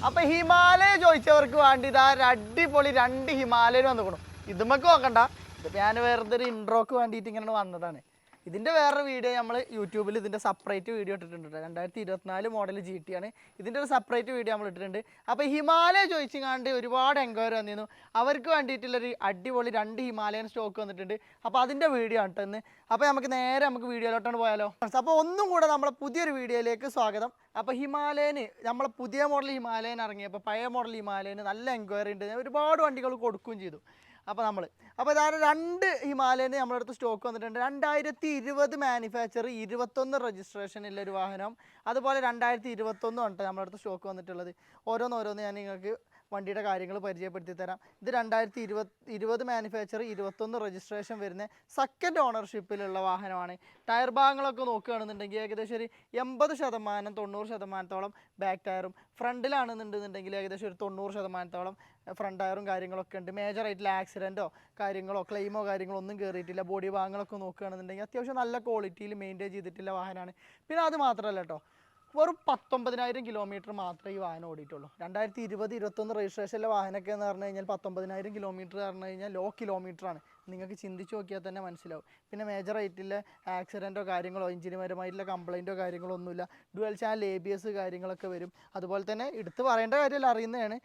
അപ്പോൾ ഹിമാലയ ചോദിച്ചവർക്ക് വേണ്ടി ഇതാ അടിപൊളി 2 ഹിമാലയൻ വന്നിക്കണം. ഇതുമ്മക്ക് നോക്കണ്ട, ഇതിപ്പോൾ ഞാൻ വെറുതെ ഒരു ഇൻട്രോക്ക് വേണ്ടിയിട്ട് ഇങ്ങനെ വന്നതാണ്. ഇതിൻ്റെ വേറൊരു വീഡിയോ നമ്മൾ യൂട്യൂബിൽ ഇതിൻ്റെ സെപ്പറേറ്റ് വീഡിയോ ഇട്ടിട്ടുണ്ട്. 2024 മോഡൽ GT ആണ്. ഇതിൻ്റെ ഒരു സെപ്പറേറ്റ് വീഡിയോ നമ്മൾ ഇട്ടിട്ടുണ്ട്. അപ്പോൾ ഹിമാലയ ചോദിച്ചങ്ങാണ്ട് ഒരുപാട് എൻക്വയറി വന്നിരുന്നു. അവർക്ക് വേണ്ടിയിട്ടുള്ളൊരു അടിപൊളി 2 ഹിമാലയൻ സ്റ്റോക്ക് വന്നിട്ടുണ്ട്. അപ്പോൾ അതിൻ്റെ വീഡിയോ ആണ് ഇന്ന്. അപ്പോൾ നമുക്ക് വീഡിയോയിലോട്ടാണ് പോയാലോ. അപ്പോൾ ഒന്നും കൂടെ നമ്മളെ പുതിയൊരു വീഡിയോയിലേക്ക് സ്വാഗതം. അപ്പോൾ ഹിമാലയന് നമ്മളെ പുതിയ മോഡൽ ഹിമാലയൻ ഇറങ്ങിയപ്പോൾ പഴയ മോഡൽ ഹിമാലയന് നല്ല എൻക്വയറി ഉണ്ട്. ഒരുപാട് വണ്ടികൾ കൊടുക്കുകയും ചെയ്തു. അപ്പോൾ ഇതാണ് 2 ഹിമാലയന് നമ്മുടെ അടുത്ത് സ്റ്റോക്ക് വന്നിട്ടുണ്ട്. 2020 മാനുഫാക്ചർ, 21 രജിസ്ട്രേഷൻ ഉള്ള ഒരു വാഹനം. അതുപോലെ 2021 ആണ് നമ്മുടെ അടുത്ത് സ്റ്റോക്ക് വന്നിട്ടുള്ളത്. ഓരോന്ന് ഞാൻ നിങ്ങൾക്ക് വണ്ടിയുടെ കാര്യങ്ങൾ പരിചയപ്പെടുത്തി തരാം. ഇത് 2020 മാനുഫാക്ചർ, 21 രജിസ്ട്രേഷൻ വരുന്ന സെക്കൻഡ് ഓണർഷിപ്പിലുള്ള വാഹനമാണ്. ടയർ ഭാഗങ്ങളൊക്കെ നോക്കുകയാണെന്നുണ്ടെങ്കിൽ ഏകദേശം ഒരു 80% 90%-ഓളം ബാക്ക് ടയറും, ഫ്രണ്ടിലാണെന്നുണ്ടെന്നുണ്ടെങ്കിൽ ഏകദേശം ഒരു 90%-ഓളം ഫ്രണ്ട് ടയറും കാര്യങ്ങളൊക്കെ ഉണ്ട്. മേജറായിട്ടുള്ള ആക്സിഡൻറ്റോ കാര്യങ്ങളോ ക്ലെയിമോ കാര്യങ്ങളോ ഒന്നും കയറിയിട്ടില്ല. ബോഡി ഭാഗങ്ങളൊക്കെ നോക്കുകയാണെന്നുണ്ടെങ്കിൽ അത്യാവശ്യം നല്ല ക്വാളിറ്റിയിൽ മെയിൻറ്റെയിൻ ചെയ്തിട്ടുള്ള വാഹനമാണ്. പിന്നെ അത് മാത്രമല്ല കേട്ടോ, വെറും 19,000 കിലോമീറ്റർ മാത്രമേ ഈ വാഹനം ഓടിയിട്ടുള്ളൂ. 2020-21 രജിസ്ട്രേഷനിലെ വാഹനമൊക്കെ എന്ന് പറഞ്ഞു കഴിഞ്ഞാൽ 19,000 കിലോമീറ്റർ പറഞ്ഞു കഴിഞ്ഞാൽ ലോ കിലോമീറ്ററാണ്. നിങ്ങൾക്ക് ചിന്തിച്ച് നോക്കിയാൽ തന്നെ മനസ്സിലാവും. പിന്നെ മേജറായിട്ടുള്ള ആക്സിഡൻറ്റോ കാര്യങ്ങളോ എഞ്ചിനുപരമായിട്ടുള്ള കംപ്ലയിൻറ്റോ കാര്യങ്ങളോ ഒന്നുമില്ല. ഡുവൽ ചാനൽ ABS കാര്യങ്ങളൊക്കെ വരും. അതുപോലെ തന്നെ എടുത്ത് പറയേണ്ട കാര്യമല്ല, അറിയുന്നതാണ്.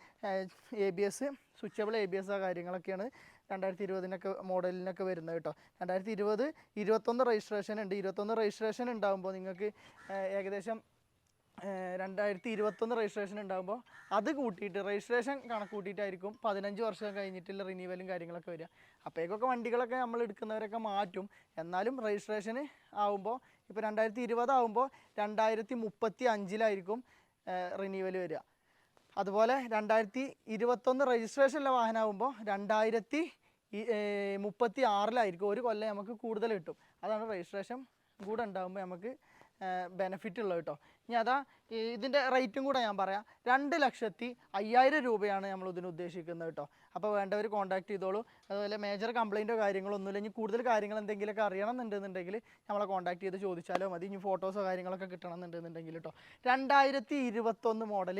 ABS സ്വിച്ചബിൾ ABS കാര്യങ്ങളൊക്കെയാണ് 2020 മോഡലിനൊക്കെ വരുന്നത് കേട്ടോ. 2020-21 രജിസ്ട്രേഷൻ ഉണ്ട്. 21 രജിസ്ട്രേഷൻ ഉണ്ടാകുമ്പോൾ നിങ്ങൾക്ക് ഏകദേശം 2021 രജിസ്ട്രേഷൻ ഉണ്ടാകുമ്പോൾ അത് കൂട്ടിയിട്ട് രജിസ്ട്രേഷൻ കണക്ക് കൂട്ടിയിട്ടായിരിക്കും 15 വർഷം കഴിഞ്ഞിട്ടുള്ള റിന്യൂവലും കാര്യങ്ങളൊക്കെ വരിക. അപ്പോഴേക്കൊക്കെ വണ്ടികളൊക്കെ നമ്മൾ എടുക്കുന്നവരൊക്കെ മാറ്റും. എന്നാലും രജിസ്ട്രേഷന് ആകുമ്പോൾ ഇപ്പോൾ 2020 ആകുമ്പോൾ 2035 റിന്യൂവൽ വരിക. അതുപോലെ 2021 രജിസ്ട്രേഷനുള്ള വാഹനമാകുമ്പോൾ 2036 ഒരു കൊല്ലം നമുക്ക് കൂടുതൽ കിട്ടും. അതാണ് രജിസ്ട്രേഷൻ കൂടെ ഉണ്ടാകുമ്പോൾ നമുക്ക് ബെനിഫിറ്റ് ഉള്ളത് കേട്ടോ. ഇനി ഇതിൻ്റെ റേറ്റും കൂടെ ഞാൻ പറയാം. 2,05,000 രൂപയാണ് നമ്മൾ ഇതിന് ഉദ്ദേശിക്കുന്നത് കേട്ടോ. അപ്പോൾ വേണ്ടവർ കോൺടാക്ട് ചെയ്തോളൂ. അതുപോലെ മേജർ കംപ്ലയിൻറ്റോ കാര്യങ്ങളൊന്നുമില്ല. ഇനി കൂടുതൽ കാര്യങ്ങൾ എന്തെങ്കിലുമൊക്കെ അറിയണമെന്നുണ്ടെന്നുണ്ടെങ്കിൽ നമ്മളെ കോൺടാക്ട് ചെയ്ത് ചോദിച്ചാലോ മതി. ഇനി ഫോട്ടോസോ കാര്യങ്ങളൊക്കെ കിട്ടണമെന്നുണ്ടെന്നുണ്ടെങ്കിൽ കേട്ടോ. 2021 മോഡൽ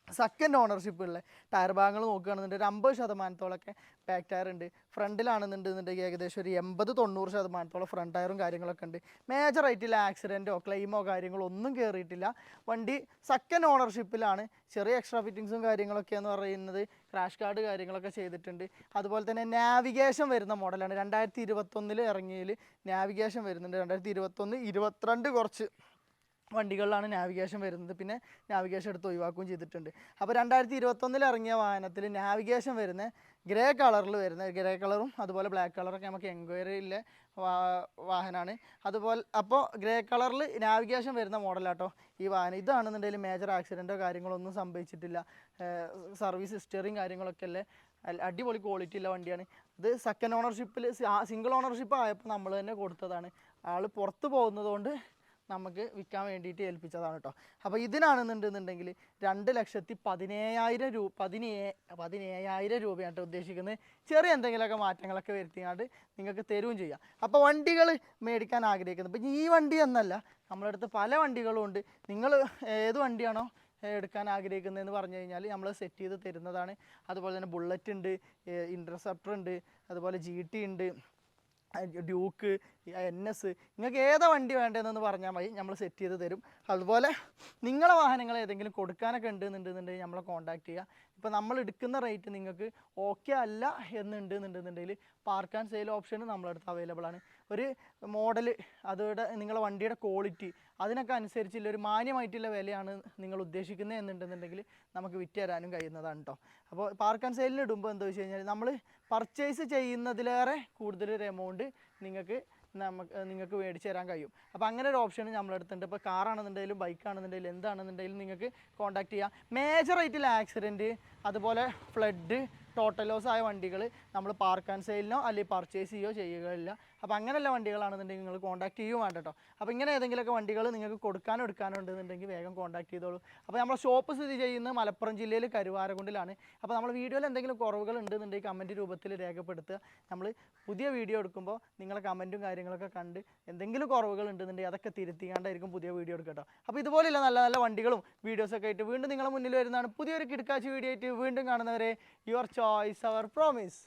സെക്കൻഡ് ഓണർഷിപ്പുള്ള ടയർ ഭാഗങ്ങൾ നോക്കുകയാണെന്നുണ്ടെങ്കിൽ 50%-ഓളൊക്കെ ബാക്ക് ടയർ ഉണ്ട്. ഫ്രണ്ടിലാണെന്നുണ്ടെന്നുണ്ടെങ്കിൽ ഏകദേശം ഒരു 80-90%-ഓളം ഫ്രണ്ട് ടയറും കാര്യങ്ങളൊക്കെ ഉണ്ട്. മേജറായിട്ടുള്ള ആക്സിഡൻറ്റോ ക്ലെയിമോ കാര്യങ്ങളോ ഒന്നും കയറിയിട്ടില്ല. വണ്ടി സെക്കൻഡ് ഓണർഷിപ്പിലാണ്. ചെറിയ എക്സ്ട്രാ ഫിറ്റിങ്സും കാര്യങ്ങളൊക്കെയെന്ന് പറയുന്നത് ക്രാഷ് കാർഡ് കാര്യങ്ങളൊക്കെ ചെയ്തിട്ടുണ്ട്. അതുപോലെ തന്നെ നാവിഗേഷൻ വരുന്ന മോഡലാണ്. 2021 ഇറങ്ങിയതിൽ നാവിഗേഷൻ വരുന്നുണ്ട്. 2021-22 കുറച്ച് വണ്ടികളിലാണ് നാവിഗേഷൻ വരുന്നത്. പിന്നെ നാവിഗേഷൻ എടുത്ത് ഒഴിവാക്കുകയും ചെയ്തിട്ടുണ്ട്. അപ്പോൾ 2021 ഇറങ്ങിയ വാഹനത്തിൽ നാവിഗേഷൻ വരുന്ന ഗ്രേ കളറിൽ വരുന്ന ഗ്രേ കളറും അതുപോലെ ബ്ലാക്ക് കളറൊക്കെ നമുക്ക് എൻക്വയറിയിലെ വാഹനമാണ്. അതുപോലെ അപ്പോൾ ഗ്രേ കളറിൽ നാവിഗേഷൻ വരുന്ന മോഡലാട്ടോ ഈ വാഹനം. ഇതാണെന്നുണ്ടെങ്കിൽ മേജർ ആക്സിഡൻറ്റോ കാര്യങ്ങളോ ഒന്നും സംഭവിച്ചിട്ടില്ല. സർവീസ് ഹിസ്റ്ററിയും കാര്യങ്ങളൊക്കെ അല്ലേ അടിപൊളി ക്വാളിറ്റി ഉള്ള വണ്ടിയാണ്. ഇത് സെക്കൻഡ് ഓണർഷിപ്പിൽ സിംഗിൾ ഓണർഷിപ്പ് ആയപ്പോൾ നമ്മൾ തന്നെ കൊടുത്തതാണ്. ആൾ പുറത്ത് പോകുന്നതുകൊണ്ട് നമുക്ക് വിൽക്കാൻ വേണ്ടിയിട്ട് ഏൽപ്പിച്ചതാണ് കേട്ടോ. അപ്പോൾ ഇതിനാണെന്നുണ്ടെന്നുണ്ടെങ്കിൽ 2,17,000 രൂപയാണ് ഉദ്ദേശിക്കുന്നത്. ചെറിയ എന്തെങ്കിലുമൊക്കെ മാറ്റങ്ങളൊക്കെ വരുത്തിയാണ്ട് നിങ്ങൾക്ക് തരുകയും ചെയ്യാം. അപ്പോൾ വണ്ടികൾ മേടിക്കാൻ ആഗ്രഹിക്കുന്നത് ഇപ്പം ഈ വണ്ടി എന്നല്ല, നമ്മുടെ അടുത്ത് പല വണ്ടികളും ഉണ്ട്. നിങ്ങൾ ഏത് വണ്ടിയാണോ എടുക്കാൻ ആഗ്രഹിക്കുന്നതെന്ന് പറഞ്ഞു കഴിഞ്ഞാൽ നമ്മൾ സെറ്റ് ചെയ്ത് തരുന്നതാണ്. അതുപോലെ തന്നെ ബുള്ളറ്റ് ഉണ്ട്, ഇൻ്റർസെപ്റ്റർ ഉണ്ട്, അതുപോലെ GT ഉണ്ട്, ഡ്യൂക്ക്, NS, നിങ്ങൾക്ക് ഏതാ വണ്ടി വേണ്ടതെന്ന് പറഞ്ഞാൽ മതി, നമ്മൾ സെറ്റ് ചെയ്ത് തരും. അതുപോലെ നിങ്ങളെ വാഹനങ്ങൾ ഏതെങ്കിലും കൊടുക്കാനൊക്കെ ഉണ്ടെന്നുണ്ടെന്നുണ്ടെങ്കിൽ നമ്മളെ കോൺടാക്ട് ചെയ്യുക. ഇപ്പോൾ നമ്മൾ എടുക്കുന്ന റേറ്റ് നിങ്ങൾക്ക് ഓക്കെ അല്ല എന്നുണ്ടെന്നുണ്ടെന്നുണ്ടെങ്കിൽ പാർക്ക് ആൻഡ് സെയിൽ ഓപ്ഷൻ നമ്മളടുത്ത് അവൈലബിൾ ആണ്. ഒരു മോഡൽ, അതുകൊണ്ട് നിങ്ങളുടെ വണ്ടിയുടെ ക്വാളിറ്റി അതിനൊക്കെ അനുസരിച്ചുള്ള ഒരു മാന്യമായിട്ടുള്ള വിലയാണ് നിങ്ങൾ ഉദ്ദേശിക്കുന്നത് എന്നുണ്ടെന്നുണ്ടെങ്കിൽ നമുക്ക് വിറ്റ് തരാനും കഴിയുന്നതാണ് കേട്ടോ. അപ്പോൾ പാർക്ക് ആൻഡ് സെയിലിന് ഇടുമ്പോൾ എന്താ വെച്ച് കഴിഞ്ഞാൽ നമ്മൾ പർച്ചേസ് ചെയ്യുന്നതിലേറെ കൂടുതലൊരു എമൗണ്ട് നിങ്ങൾക്ക് മേടിച്ച് തരാൻ കഴിയും. അപ്പോൾ അങ്ങനെ ഒരു ഓപ്ഷൻ നമ്മളെടുത്തുണ്ട്. ഇപ്പോൾ കാറാണെന്നുണ്ടെങ്കിലും ബൈക്കാണെന്നുണ്ടെങ്കിലും എന്താണെന്നുണ്ടെങ്കിലും നിങ്ങൾക്ക് കോൺടാക്ട് ചെയ്യാം. മേജറായിട്ടുള്ള ആക്സിഡൻറ്റ്, അതുപോലെ ഫ്ലഡ്, ടോട്ടൽ ലോസ് ആയ വണ്ടികൾ നമ്മൾ പാർക്ക് ആൻഡ് സെയിലിനോ അല്ലെങ്കിൽ പർച്ചേസ് ചെയ്യുകയോ ചെയ്യുകയില്ല. അപ്പോൾ അങ്ങനെയുള്ള വണ്ടികളാണെന്നുണ്ടെങ്കിൽ നിങ്ങൾ കോൺടാക്ട് ചെയ്യും വേണ്ട കേട്ടോ. അപ്പോൾ ഇങ്ങനെ ഏതെങ്കിലുമൊക്കെ വണ്ടികൾ നിങ്ങൾക്ക് കൊടുക്കാനോ എടുക്കാനോ ഉണ്ടെന്നുണ്ടെങ്കിൽ വേഗം കോൺടാക്ട് ചെയ്തോളൂ. അപ്പോൾ നമ്മുടെ ഷോപ്പ് സ്ഥിതി ചെയ്യുന്നത് മലപ്പുറം ജില്ലയിൽ കരുവാരക്കുണ്ടിലാണ്. അപ്പോൾ നമ്മൾ വീഡിയോയിൽ എന്തെങ്കിലും കുറവുകൾ ഉണ്ടെന്നുണ്ടെങ്കിൽ കമൻറ്റ് രൂപത്തിൽ രേഖപ്പെടുത്തുക. നമ്മൾ പുതിയ വീഡിയോ എടുക്കുമ്പോൾ നിങ്ങളെ കമൻറ്റും കാര്യങ്ങളൊക്കെ കണ്ട് എന്തെങ്കിലും കുറവുകൾ ഉണ്ടെന്നുണ്ടെങ്കിൽ അതൊക്കെ തിരുത്തിക്കാണ്ടായിരിക്കും പുതിയ വീഡിയോ എടുക്കുക കേട്ടോ. അപ്പോൾ ഇതുപോലെയുള്ള നല്ല നല്ല വണ്ടികളും വീഡിയോസൊക്കെ ആയിട്ട് വീണ്ടും നിങ്ങളുടെ മുന്നിൽ വരുന്നതാണ്. പുതിയൊരു കിടക്കാച്ചി വീഡിയോ ആയിട്ട് വീണ്ടും കാണുന്നവരെ യുവർ ചോയ്സ് അവർ പ്രോമിസ്.